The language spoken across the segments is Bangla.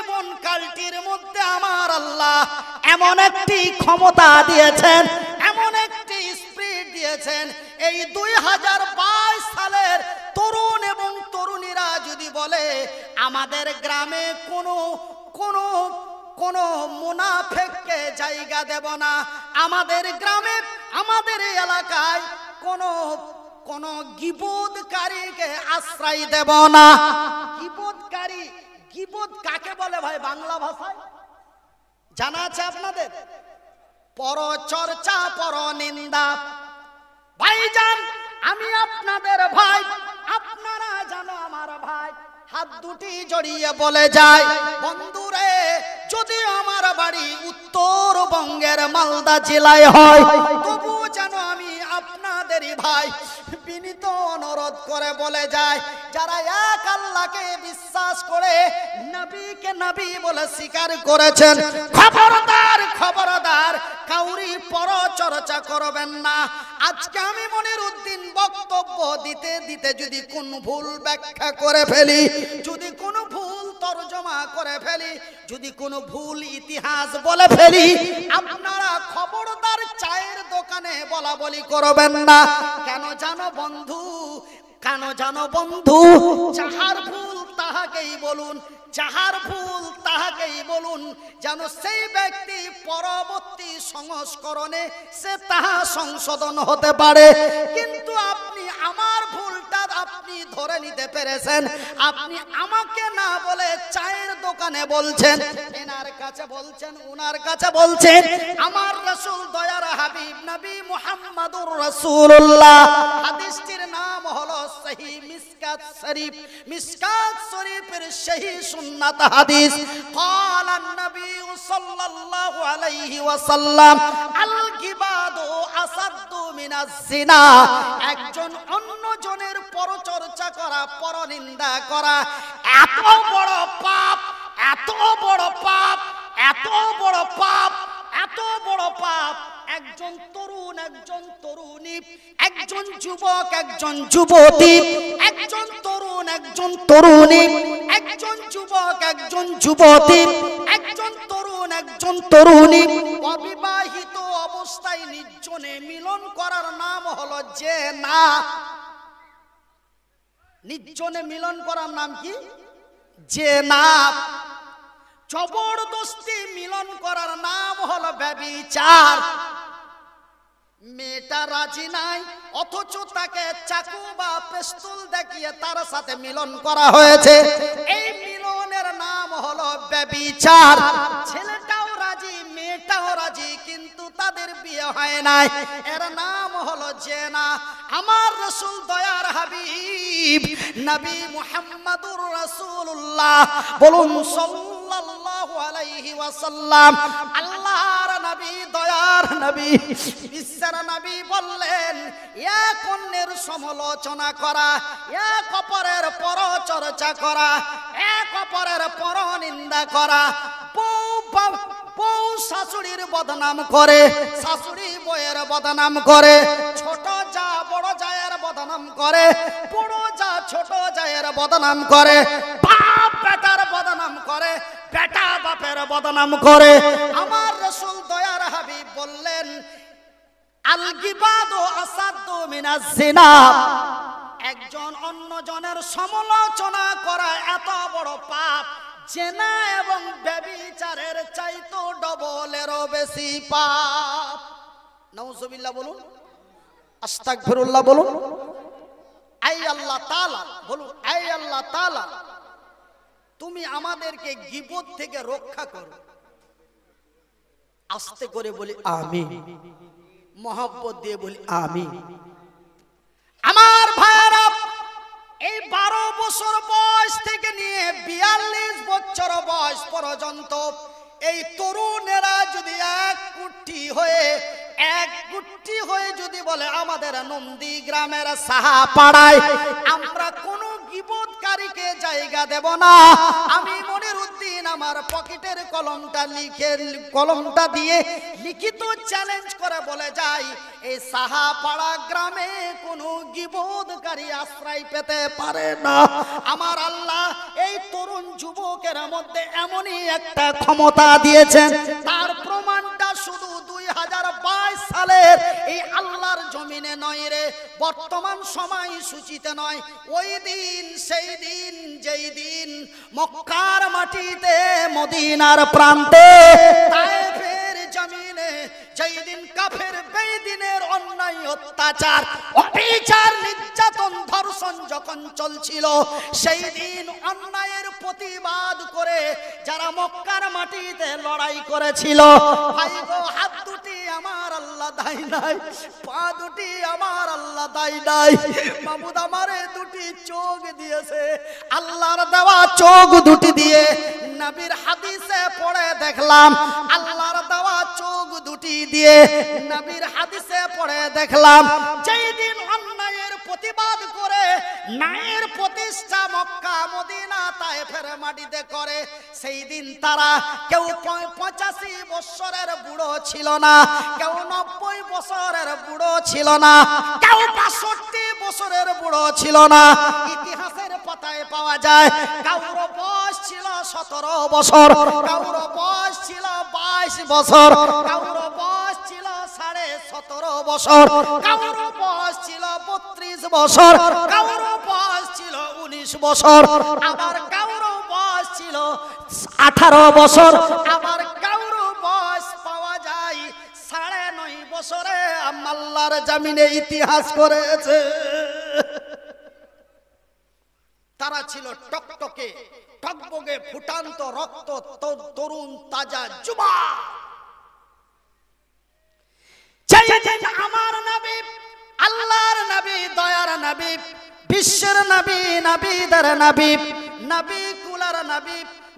জীবন কালটির মধ্যে আমার আল্লাহ এমন একটি ক্ষমতা দিয়েছেন, এমন একটি স্পিরিট দিয়েছেন। এই 2022 সালের তরুণ এবং তরুণীরা যদি বলে আমাদের গ্রামে কোনো মুনাফিককে জায়গা দেব না, আমাদের গ্রামে আমাদের এলাকায় কোনো গীবতকারীকে আশ্রয় দেব না। গীবতকারী, গীবত কাকে বলে ভাই বাংলা ভাষায় জানা আছে আপনাদের? পরচর্চা, পরনিন্দা। ভাইজান আমি আপনাদের ভাই, আপনারা জানো আমার ভাই, হাত দুটি জড়িয়ে বলে যায় বন্ধুরে, যদি আমার বাড়ি উত্তরবঙ্গের মালদা জেলায় হয় তবু যেন আমি আপনাদেরই ভাই। বিনীত অনুরোধ করে বলে যায়, যারা এক আল্লাহকে বিশ্বাস করে নবীকে নবী বলে স্বীকার করেছেন, খবরদার খবরদার কাউরি পরচর্চা করবেন না। আজকে আমি মনিরউদ্দিন বক্তব্য দিতে দিতে যদি কোন ভুল ব্যাখ্যা করে ফেলি, যদি কোনো ভুল তরজমা করে ফেলি, যদি কোনো ভুল ইতিহাস বলে ফেলি, আপনারা খবরদার চায়ের দোকানে বলা বলি করবেন না। কেন জানো বন্ধু, কেন জানো বন্ধু, যাহার ভুল তাহাকেই বলুন, যাহার ভুল তাহাকেই বলুন, যেন সেই ব্যক্তি পরবর্তী সংস্করণে সে তাহা সংশোধন হতে পারে। কিন্তু আপনি আমার ভুলটা আপনি ধরে নিতে পেরেছেন, আপনি আমাকে না বলে চায়ের দোকানে বলছেন, এনার কাছে বলছেন, উনার কাছে বলছেন। আমার রাসূল দয়ার হাবিব নবী মুহাম্মদুর রাসূলুল্লাহ, হাদিসটির নাম হলো সহিহ মিসকাত শরীফ। মিসকাত শরীফের সহিহ সুন্নাত হাদিস। قال النبي صلى الله عليه وسلم الغيبة أشد من الزنا। একজন অন্য জনের পরচর্চা করা, পরনিন্দা করা এত বড় পাপ, এত বড় পাপ, এত বড় পাপ, এত বড় পাপ। একজন তরুণ, একজন তরুণী, একজন যুবক, একজন যুবতী, একজন তরুণ, একজন তরুণী, একজন যুবক, একজন যুবতী, একজন তরুণ, একজন তরুণী অবিবাহিত অবস্থায় নির্জনে মিলন করার নাম হলো জিনা। নির্জনে মিলন করার নাম কি? জিনা। জবরদস্তি মিলন করার নাম হলো ব্যভিচার। মেয়েটা রাজি নাই, অথচ তাকে চাকু বা পিস্তল দেখিয়ে তার সাথে মিলন করা হয়েছে, এই মিলনের নাম হলো ব্যভিচার। ছেলেটাও রাজি, মেয়েটাও রাজি, কিন্তু তাদের বিয়ে হয় নাই, এর নাম হলো জিনা। আমার রাসূল দয়ার হাবিব নবী মুহাম্মদুর রাসূলুল্লাহ বলুন সাল্লাল্লাহু আলাইহি ওয়াসাল্লাম, আল্লাহর নবী, দয়ার নবী, বিশ্বের নবী বললেন, এক অন্যের সমালোচনা করা, এক অপরের পরচর্চা করা, এক অপরের পরনিন্দা করা, বউ শাশুড়ির বদনাম করে, শাশুড়ি বউয়ের বদনাম করে, ছোট যা বড় জায়ের বদনাম করে, বড় যা ছোট জায়ের বদনাম করে, বাপ বেটার বদনাম করে, বেটা বাপের বদনাম করে। আমার রাসূল দয়ার হাবিব বললেন, আল গিবাদু আসাদ্দু মিনাজ জিনা। একজন অন্য জনের সমালোচনা করা এত বড় পাপ, জিনা এবং ব্যভিচারের চাইতো ডবলেরও বেশি পাপ। নাউজুবিল্লাহ বলুন, আস্তাগফিরুল্লাহ বলুন। আই আল্লাহ তাআলা বলুন, আই আল্লাহ তাআলা তুমি আমাদেরকে গীবত থেকে রক্ষা করো। আস্তে করে বলি আমিন, মহব্বত দিয়ে বলি আমিন। আমার ভাইরা, এই 12 বছর বয়স থেকে নিয়ে 42 বছর বয়স পর্যন্ত এই তরুণেরা যদি এক গুটি হয়ে যদি বলে আমাদের নন্দী গ্রামের সাহাপাড়ায় আমরা কোনো গীবতকারীকে জায়গা দেব না, আমি মনিরউদ্দিন আমার ওনার পকেটের কলমটা দিয়ে লিখিত চ্যালেঞ্জ করে বলে যায়, এই সাহাপাড়া গ্রামে কোনো গীবতকারী আশ্রয় পেতে পারে না। আমার আল্লাহ এই তরুণ যুবকের মধ্যে এমনই একটা ক্ষমতা দিয়েছেন, তার প্রমাণটা শুধু 2022 সালের এই আল্লাহর জমিনে নয় রে, বর্তমান সময় সূচিতে নয়, ওই দিন সেই দিন যেই দিন মক্কার মাটিতে মদিনার প্রান্তে তায়েফের জমিনে যেই দিন কাফের বেঈদিনের অন্যায় অত্যাচার অবিচার নির্যাতন ধর্ষণ যখন চলছিল, সেই দিন অন্যায়ের প্রতিবাদ করে যারা মক্কার মাটিতে লড়াই করেছিল, ভাই গো হাত দুটি আমার আল্লাহ দায় নাই, পা দুটি আমার আল্লাহ দায় নাই, মাহমুদ আমারে দুটি চোখ দিয়েছে, আল্লাহর দেওয়া চোখ দুটি দিয়ে নবীর হাদিসে পড়ে দেখলাম, আল্লাহর দেওয়া চোখ দুটি দিয়ে নবীর হাদিসে পড়ে দেখলাম, যেই দিন অন্যায়ের প্রতিবাদ করে ন্যায়ের প্রতিষ্ঠা মক্কা মদিনা তায়েফের মাটিতে করে, সেই দিন তারা কেউ 85 বছরের বুড়ো ছিল না, কেউ 90 বছরের বুড়ো ছিল না, কেউ 65 বছরের বুড়ো ছিল না। ইতিহাসের পাতায় পাওয়া যায় কারোর বয়স ছিল 17 বছর, কারোর বয়স ছিল 22 বছর, কারোর বয়স ছিল 17.5 বছর, কারোর বয়স ছিল 32 বছর, কারোর বয়স ছিল 19 বছর, আবার কারোর বয়স ছিল 18 বছর, আবার কারোর বয়স পাওয়া যায় 9.5 বছরে আল্লাহর জমিনে ইতিহাস করেছে। তারা ছিল টকটকে টকবগে ফুটান্ত রক্ত তরুণ তাজা যুবক। আমার নবী, আল্লাহর নবী, দয়ার নবী, বিশ্বের নবী, নবীদের নবী, নবী কুলার নবী,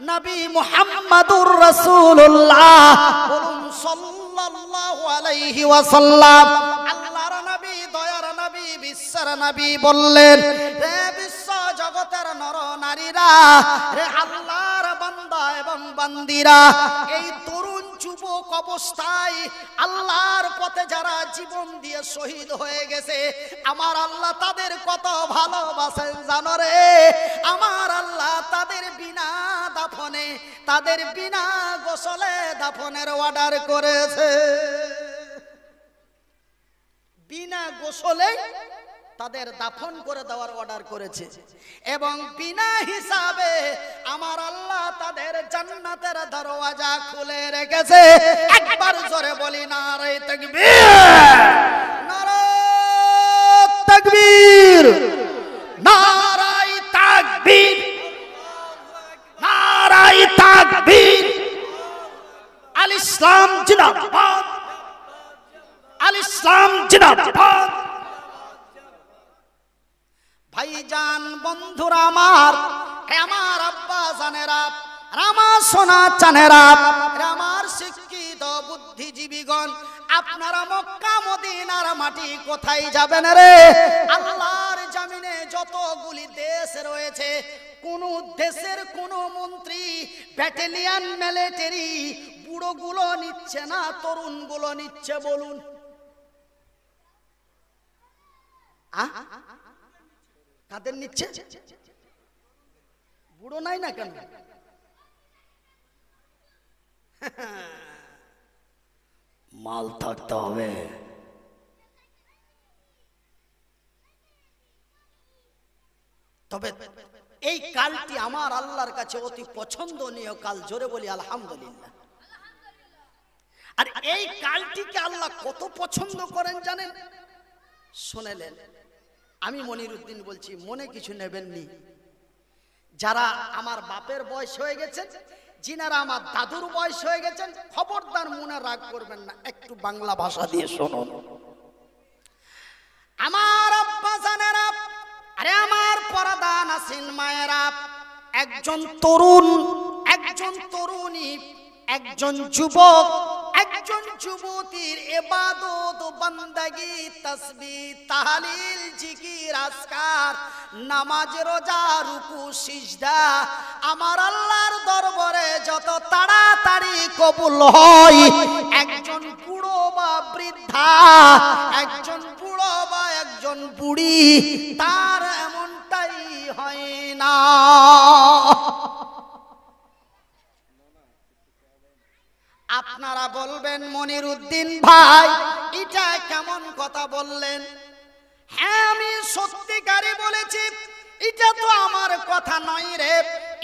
নবী মুহাম্মাদুর রাসূলুল্লাহ, বলুন সাল্লাল্লাহু আলাইহি ওয়াসাল্লাম। আল্লাহর নবী, দয়ার নবী, বিশ্বের নবী বললেন, রে বিশ্ব জগতের নর নারীরা, রে আল্লাহর বান্দা এবং বান্দিরা, এই তরুণ যুবক অবস্থায় আল্লাহর পথে যারা জীবন দিয়ে শহীদ হয়ে গেছে, আমার আল্লাহ তাদের কত ভালোবাসেন জানো রে। আমার আল্লাহ তাদের বিনা দাফনে, তাদের বিনা গোসলে দাফনের অর্ডার করেছে। বিনা গোসলে তাদের দাফন করে দেওয়ার অর্ডার করেছে, এবং বিনা হিসাবে আমার আল্লাহ তাদের জান্নাতের দরওয়াজা খুলে রেখেছে। একবার জোরে বলি নারে তাকবীর, নারে তাকবীর, নারাই তাকবীর, নারাই তাকবীর। আল ইসলাম জিন্দাবাদ, আল ইসলাম জিন্দাবাদ। ভাইজান বন্ধুরা আমার, আমার আব্বা জানেরা, আমার সোনা চানেরা, আমার শিক্ষিত বুদ্ধিজীবীগণ, আপনারা মক্কা মদিনার মাটি কোথায় যাবেন রে? আল্লাহর জমিনে যতগুলি দেশ রয়েছে, কোন দেশের কোন মন্ত্রী ব্যাটালিয়ন মিলিটারি বুড়োগুলো নিচ্ছে না, তরুণগুলো নিচ্ছে? বলুন। কাদের নিচ্ছে? বুড়ো নাই না কেন? মাল থাকতে হবে। তবে এই কালটি আমার আল্লাহর কাছে অতি পছন্দনীয় কাল, জোরে বলি আলহামদুলিল্লাহ। আর এই কালটিকে আল্লাহ কত পছন্দ করেন জানেন? শুনেলেন, আমি মনিরউদ্দিন বলছি, মনে কিছু নেবেননি। যারা আমার বাপের বয়স হয়ে গেছেন, যিনারা আমার দাদুর বয়স হয়ে গেছেন, খবরদার মনে রাগ করবেন না, একটু বাংলা ভাষা দিয়ে শুনুন। আমার আব্বা জানেরা, আরে আমার পর্দা নাসিন মায়েরা, একজন তরুণ, একজন তরুণী, একজন যুবক, একজন যুবতীর ইবাদত বান্দাগি তাসবিহ তাহলিল জিকির আজকার নামাজ রোজা রুকু সিজদা আমার আল্লাহর দরবারে যত তাড়াতাড়ি কবুল হয়, একজন বুড়ো বা বৃদ্ধা, একজন বুড়ো বা একজন বুড়ি, তার এমনটাই হয় না। আপনারা বলবেন মনিরউদ্দিন ভাই এটা কেমন কথা বললেন? হ্যাঁ, আমি সত্যিকারে বলেছি, এটা তো আমার কথা নয় রে,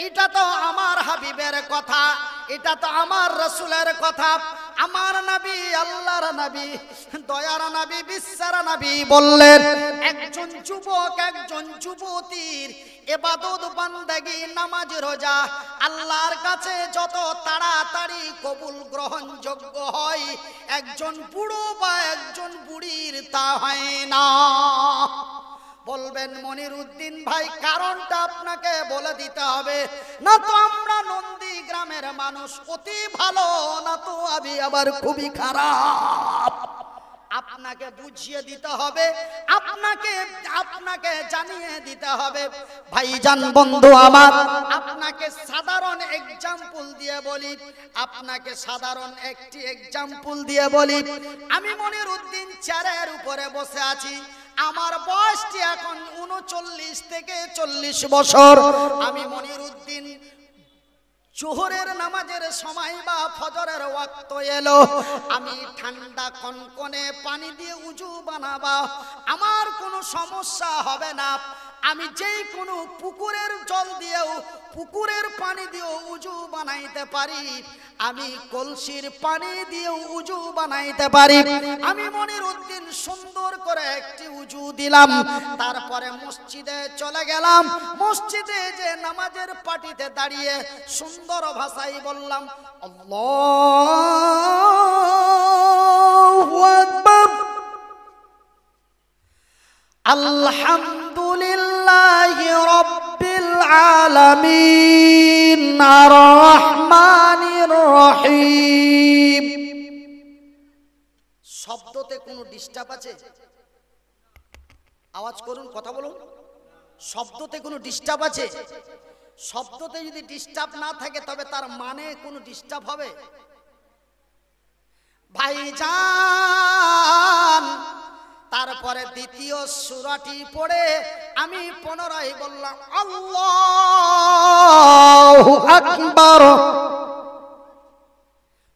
এটা তো আমার হাবিবের কথা, এটা তো আমার রাসূলের কথা। আমার নবী, আল্লাহর নবী, দয়ার নবী, বিশ্বের নবী বললেন, একজন যুবক একজন যুবতীর ইবাদত বান্দাগি নামাজ রোজা আল্লাহর কাছে যত তাড়াতাড়ি কবুল গ্রহণযোগ্য হয়, একজন বুড়ো বা একজন বুড়ির তা হয় না। বলবেন মনিরউদ্দিন ভাই কারণটা আপনাকে বলে দিতে হবে, না তো আমরা নন্দী গ্রামের মানুষ অতি ভালো, না তো আমি আবার খুবই খারাপ। আপনাকে বুঝিয়ে দিতে হবে, আপনাকে জানিয়ে দিতে হবে। ভাইজান বন্ধু আমার, আপনাকে সাধারণ এক্সাম্পল দিয়ে বলি, আপনাকে সাধারণ একটি এক্সাম্পল দিয়ে বলি। আমি মনিরউদ্দিন চেয়ারের উপরে বসে আছি, আমার বয়সটি এখন 39 থেকে 40 বছর। আমি মনিরউদ্দিন জোহরের নামাজের সময় বা ফজরের ওয়াক্ত এলো, আমি ঠান্ডা কনকনে পানি দিয়ে উজু বানাবা, আমার কোনো সমস্যা হবে না। আমি যেই কোনো পুকুরের জল দিয়েও, পুকুরের পানি দিয়েও উজু বানাইতে পারি, আমি কলসির পানি দিয়েও উজু বানাইতে পারি। আমি মনিরউদ্দিন সুন্দর করে একটি উজু দিলাম, তারপরে মসজিদে চলে গেলাম। মসজিদে যে নামাজের পাটিতে দাঁড়িয়ে সুন্দর ভাষায় বললাম, আল্লাহু আকবার, আলহামদুলিল্লাহি রাব্বিল আলামিন, আর রহমানির রহিম। শব্দতে কোনো ডিস্টার্ব আছে? আওয়াজ করুন, কথা বলুন। শব্দতে কোনো ডিস্টার্ব আছে? শব্দতে যদি ডিস্টার্ব না থাকে তবে তার মানে কোনো ডিস্টার্ব হবে? ভাইজান, তারপরে দ্বিতীয় সূরাটি পড়ে আমি পুনরায় বললাম আল্লাহু আকবার।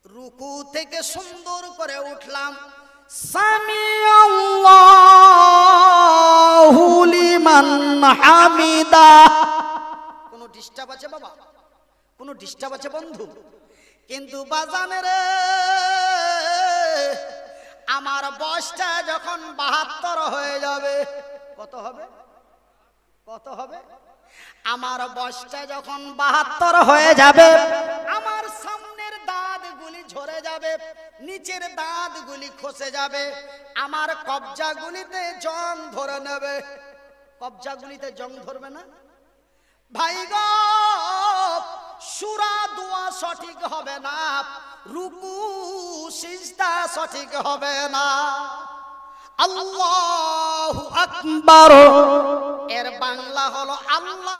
রুকু থেকে সুন্দর করে উঠলাম, সামিআল্লাহু লিমান হামিদা। কোনো ডিস্টার্ব আছে বাবা? কোনো ডিস্টার্ব আছে বন্ধু? কিন্তু বাজানে রে, আমার বয়সটা যখন 72 হয়ে যাবে, কত হবে? কত হবে? আমার বয়সটা যখন 72 হয়ে যাবে, আমার সামনের দাঁতগুলি ঝরে যাবে, নিচের দাঁতগুলি খসে যাবে, আমার কবজাগুলিতে জং ধরে নেবে। কবজাগুলিতে জং ধরবে না ভাই গো? সূরা দোয়া সঠিক হবে না, রুকু সিজদা সঠিক হবে না। আল্লাহু আকবার এর বাংলা হলো আল্লাহ